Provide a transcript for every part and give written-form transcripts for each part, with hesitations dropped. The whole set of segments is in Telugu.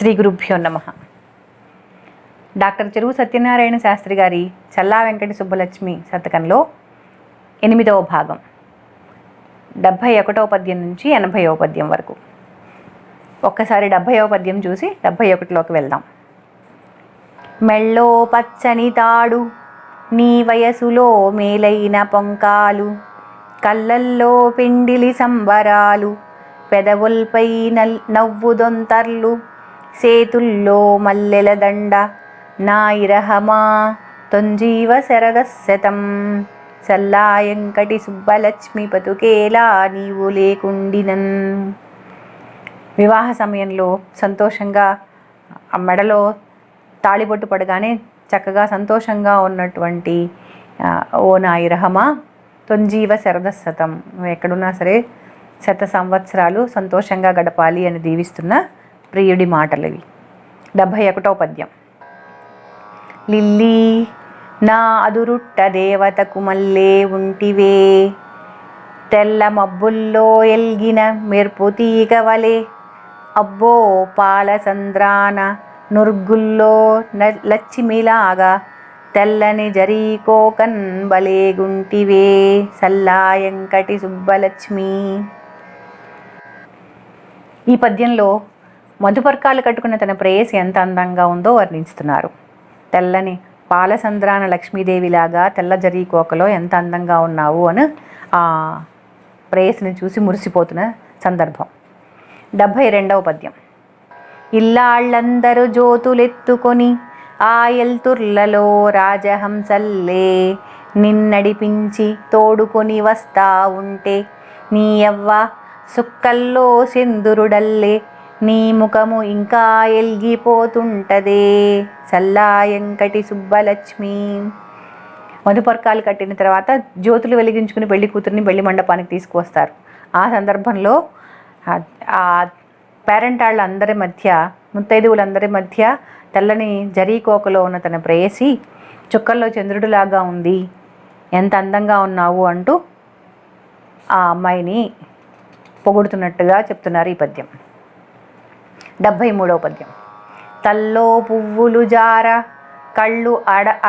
శ్రీ గురుభ్యో నమః. డాక్టర్ చెరువు సత్యనారాయణ శాస్త్రి గారి చల్లా వెంకట సుబ్బలక్ష్మి శతకంలో 8వ భాగం 71వ పద్యం నుంచి 80వ పద్యం వరకు. ఒక్కసారి 70వ పద్యం చూసి 71లోకి వెళ్దాం. మెళ్ళో పచ్చని తాడు నీ వయసులో మేలైన పొంకాలు, కళ్ళల్లో పిండిలి సంబరాలు, పెదవుల్పై నవ్వుదొంతర్లు, సేతుల్లో మల్లెల దండ నా ఇరహమా తొంజీవ శరదశతం, చల్లాయంకటి సుబ్బలక్ష్మి బతుకేలా నీవు లేకుండినన్. వివాహ సమయంలో సంతోషంగా ఆ మెడలో తాళిబొట్టు పడగానే చక్కగా సంతోషంగా ఉన్నటువంటి ఓ నా ఇరహమా తొంజీవ శరదశతం, నువ్వు ఎక్కడున్నా సరే 100 సంవత్సరాలు సంతోషంగా గడపాలి అని దీవిస్తున్న ప్రియుడి మాటలు ఇవి. 71వ పద్యం. లిల్లీ నా అదురుట్ట దేవతకు మల్లే ఉంటివే, తెల్ల మబ్బుల్లో ఎల్గిన మెరుపు తీగవలే, అబ్బో పాల సంద్రాన నుర్గుల్లో లచ్చిమిలాగా తెల్లని జరీకోకన్ బలేగుంటివే, సల్లాయంకటి సుబ్బలక్ష్మి. ఈ పద్యంలో మధుపర్కాలు కట్టుకున్న తన ప్రేయసి ఎంత అందంగా ఉందో వర్ణిస్తున్నారు. తెల్లని పాలసంద్రాన లక్ష్మీదేవిలాగా తెల్ల జరీకోకలో ఎంత అందంగా ఉన్నావు అని ఆ ప్రేయసిని చూసి మురిసిపోతున్న సందర్భం. 72వ పద్యం. ఇల్లాళ్ళందరూ జ్యోతులెత్తుకొని ఆ ఎల్తుర్లలో రాజహంసల్లే నిన్నడిపించి తోడుకొని వస్తా ఉంటే, నీ యవ్వ సుక్కల్లో సింధురుడల్లే నీ ముఖము ఇంకా ఎల్గిపోతుంటదే, చల్లాయంకటి సుబ్బలక్ష్మి. మధుపర్కాలు కట్టిన తర్వాత జ్యోతులు వెలిగించుకుని పెళ్లి కూతురిని పెళ్లి మండపానికి తీసుకువస్తారు. ఆ సందర్భంలో ఆ పేరెంటాళ్ళందరి మధ్య, ముత్తైదువులందరి మధ్య తెల్లని జరీకోకలో ఉన్న తన ప్రేయసి చుక్కల్లో చంద్రుడిలాగా ఉంది, ఎంత అందంగా ఉన్నావు అంటూ ఆ అమ్మాయిని పొగుడుతున్నట్టుగా చెప్తున్నారు ఈ పద్యం. 73వ పద్యం. తల్లో పువ్వులు జార కళ్ళు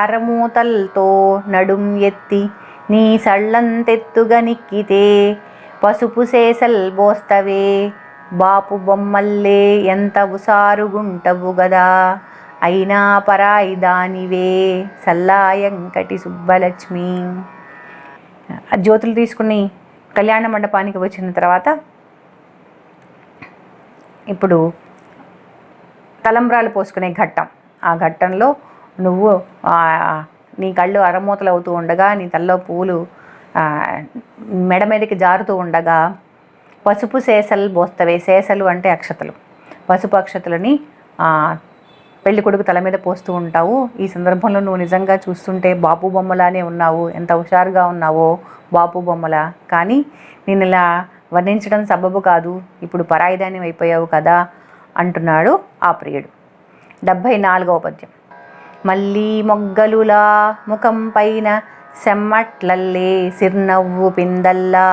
అరమూతల్తో నడుం ఎత్తి నీ సళ్ళంతెత్తుగా నిక్కితే, పసుపు సేసల్ బోస్తవే బాపు బొమ్మల్లే ఎంత ఉసారుగుంటవు గదా, అయినా పరాయి దానివే, సల్లాయంకటి సుబ్బలక్ష్మి. జ్యోతులు తీసుకుని కళ్యాణ మండపానికి వచ్చిన తర్వాత ఇప్పుడు తలంబ్రాలు పోసుకునే ఘట్టం. ఆ ఘట్టంలో నువ్వు నీ కళ్ళు అరమూతలు అవుతూ ఉండగా, నీ తల్లో పూలు మెడ మీదకి జారుతూ ఉండగా, పసుపు సేసలు పోస్తవే, సేసలు అంటే అక్షతలు, పసుపు అక్షతలని పెళ్లి కొడుకు తల మీద పోస్తూ ఉంటావు. ఈ సందర్భంలో నువ్వు నిజంగా చూస్తుంటే బాపు బొమ్మలానే ఉన్నావు, ఎంత హుషారుగా ఉన్నావో బాపు బొమ్మలా. కానీ నేను ఇలా వర్ణించడం సబబు కాదు, ఇప్పుడు పరాయిదాన్ని అయిపోయావు కదా అంటున్నాడు ఆ ప్రియుడు. 74వ పద్యం. మళ్ళీ మొగ్గలులా ముఖం పైన సెమ్మట్లల్లే సిర్నవ్వు పిందల్లా,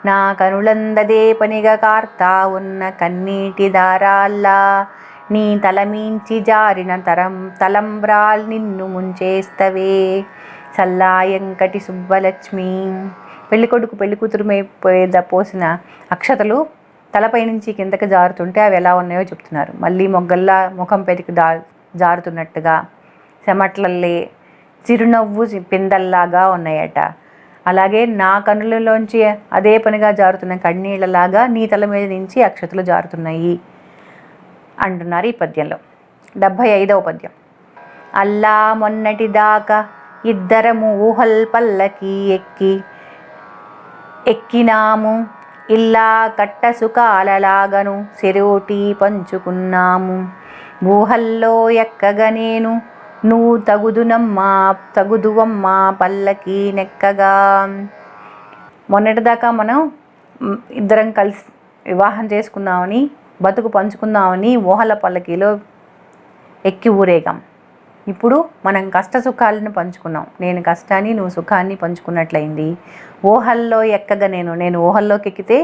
నా కనులందదే పనిగా కార్తా ఉన్న కన్నీటి దారాల్లా, నీ తలమీంచి జారిన తలంబ్రాల్ నిన్ను ముంచేస్తవే, చల్లాయంకటి సుబ్బలక్ష్మి. పెళ్ళికొడుకు పెళ్ళికూతురు మీద పోసిన అక్షతలు తలపై నుంచి కిందకి జారుతుంటే అవి ఎలా ఉన్నాయో చెప్తున్నారు. మళ్ళీ మొగ్గల్లా ముఖం పెరికి జారుతున్నట్టుగా, చెమట్లల్లే చిరునవ్వు పిందల్లాగా ఉన్నాయట. అలాగే నా కన్నులలోంచి అదే పనిగా జారుతున్న కన్నీళ్లలాగా నీ తల మీద నుంచి అక్షతలు జారుతున్నాయి అంటున్నారు ఈ పద్యంలో. 75వ పద్యం. అల్లా మొన్నటి దాకా ఇద్దరము ఊహల్ పల్లకి ఎక్కినాము, ఇల్లా కట్ట సుఖాలలాగను చెరోటి పంచుకున్నాము, ఊహల్లో ఎక్కగా నేను నువ్వు తగుదువమ్మా పల్లకి నెక్కగా. మొన్నటిదాకా మనం ఇద్దరం కలిసి వివాహం చేసుకుందామని, బతుకు పంచుకుందామని ఊహల పల్లకీలో ఎక్కి ఊరేగాం. ఇప్పుడు మనం కష్ట సుఖాలను పంచుకున్నాం, నేను కష్టాన్ని నువ్వు సుఖాన్ని పంచుకున్నట్లయింది. ఊహల్లో ఎక్కగా నేను ఊహల్లోకి ఎక్కితే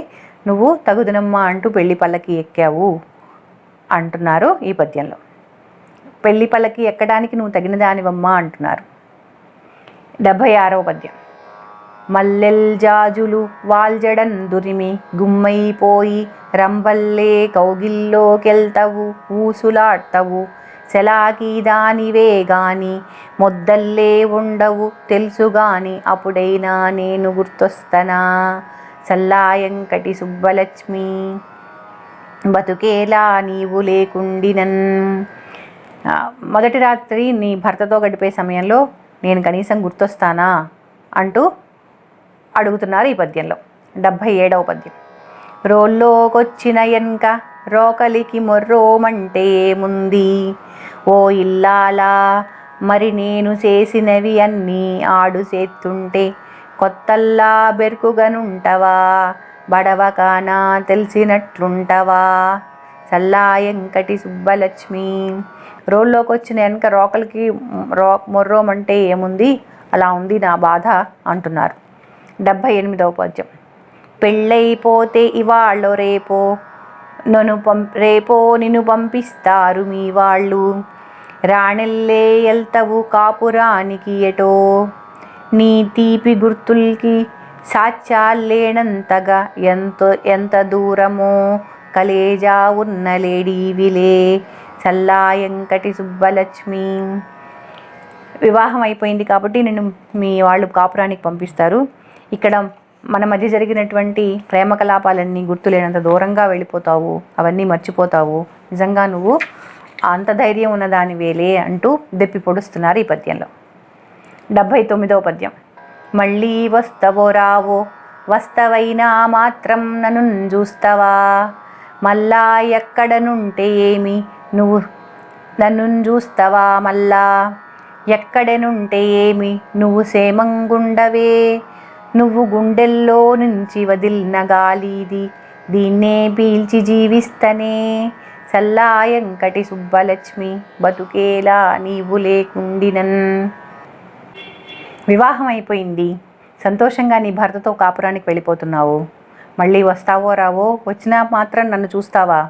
నువ్వు తగుదునమ్మా అంటూ పెళ్లి పల్లకి ఎక్కావు అంటున్నారు ఈ పద్యంలో. పెళ్లి పల్లకి ఎక్కడానికి నువ్వు తగిన దానివమ్మా అంటున్నారు. 76వ పద్యం. మల్లెల్ జాజులు వాల్జడందురిమి గుమ్మైపోయి రంబల్లే కౌగిల్లోకెళ్తవు ఊసులాడ్తవు సెలాకి దానివే గాని మొద్దల్లే ఉండవు తెలుసుగాని అప్పుడైనా నేను గుర్తొస్తనా సల్లాయంకటి సుబ్బలక్ష్మి బతుకేలా నీవు లేకుండినన్. మొదటి రాత్రి నీ భర్తతో గడిపే సమయంలో నేను కనీసం గుర్తొస్తానా అంటూ అడుగుతున్నారు ఈ పద్యంలో. 77వ పద్యం. రోల్లోకొచ్చిన ఎన్క రోకలికి మొర్రోమంటే ఏముంది ఓ ఇల్లాలా మరి నేను చేసినవి అన్నీ ఆడు చేస్తుంటే కొత్తల్లా బెరుకుగనుంటవా బడవకానా తెలిసినట్లుంటవా సల్లాయంకటి సుబ్బలక్ష్మి. రోల్లోకి వచ్చిన వెనక రోకలికి మొర్రోమంటే ఏముంది, అలా ఉంది నా బాధ అంటున్నారు. 78వ పద్యం. పెళ్ళైపోతే ఇవాళ్ళో రేపో నిన్ను పంపిస్తారు మీ వాళ్ళు రాణెల్లే ఎల్తవు కాపురానికి ఎటో నీ తీపి గుర్తుల్కి సాచ్యాలేనంతగా ఎంత దూరమో కలేజా ఉన్న లేడీవిలే సల్లాయంకటి సుబ్బలక్ష్మి. వివాహం అయిపోయింది కాబట్టి నిన్ను మీ వాళ్ళు కాపురానికి పంపిస్తారు. ఇక్కడ మన మధ్య జరిగినటువంటి ప్రేమ కలాపాలన్నీ గుర్తులేనంత దూరంగా వెళ్ళిపోతావు, అవన్నీ మర్చిపోతావు. నిజంగా నువ్వు అంత ధైర్యం ఉన్నదాని వేలే అంటూ దెప్పి పొడుస్తున్నారు ఈ పద్యంలో. 79వ పద్యం. మళ్ళీ వస్తవో రావో వస్తవైనా మాత్రం నన్ను చూస్తావా మళ్ళా ఎక్కడనుంటే ఏమి నువ్వు నన్ను చూస్తావా మళ్ళా ఎక్కడనుంటే ఏమి నువ్వు సేమంగుండవే నువ్వు గుండెల్లో నుంచి వదిలిన గాలిది దీన్నే పీల్చి జీవిస్తనే సల్లాయంకటి సుబ్బలక్ష్మి బతుకేలా నీవు లేకుండినన్. వివాహం అయిపోయింది, సంతోషంగా నీ భర్తతో కాపురానికి వెళ్ళిపోతున్నావు. మళ్ళీ వస్తావో రావో వచ్చినా మాత్రం నన్ను చూస్తావా?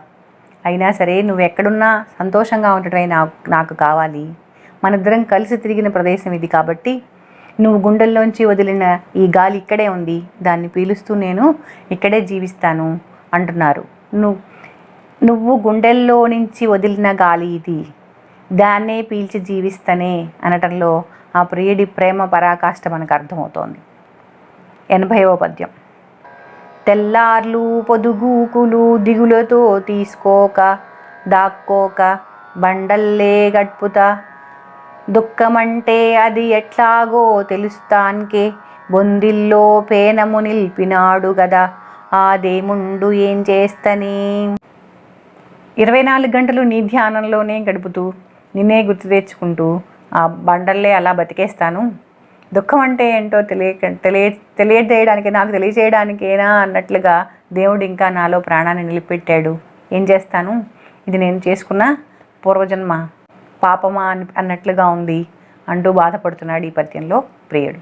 అయినా సరే నువ్వు ఎక్కడున్నా సంతోషంగా ఉండటమే నాకు కావాలి. మనిద్దరం కలిసి తిరిగిన ప్రదేశం ఇది కాబట్టి నువ్వు గుండెల్లోంచి వదిలిన ఈ గాలి ఇక్కడే ఉంది, దాన్ని పీలుస్తూ నేను ఇక్కడే జీవిస్తాను అంటున్నారు. నువ్వు గుండెల్లో నుంచి వదిలిన గాలి ఇది, దాన్నే పీల్చి జీవిస్తనే అనటంలో ఆ ప్రియుడి ప్రేమ పరాకాష్ట మనకు అర్థమవుతోంది. 80వ పద్యం. తెల్లార్లు పొదుగూకులు దిగులతో తీసుకోక దాక్కోక బండల్లే గడ్పుతా దుఃఖమంటే అది ఎట్లాగో తెలుస్తాన్కే బొందిల్లో పేనము నిలిపినాడు గదా ఆ దేముండు ఏం చేస్తనే. 24 గంటలు నీ ధ్యానంలోనే గడుపుతూ నిన్నే గుర్తు తెచ్చుకుంటూ ఆ బండల్లే అలా బతికేస్తాను. దుఃఖం అంటే ఏంటో తెలియజేయడానికి నాకు తెలియజేయడానికేనా అన్నట్లుగా దేవుడు ఇంకా నాలో ప్రాణాన్ని నిలిపెట్టాడు. ఏం చేస్తాను, ఇది నేను చేసుకున్న పూర్వజన్మ పాపమా అన్నట్లుగా ఉంది అంటూ బాధపడుతున్నాడు ఈ పద్యంలో ప్రియుడు.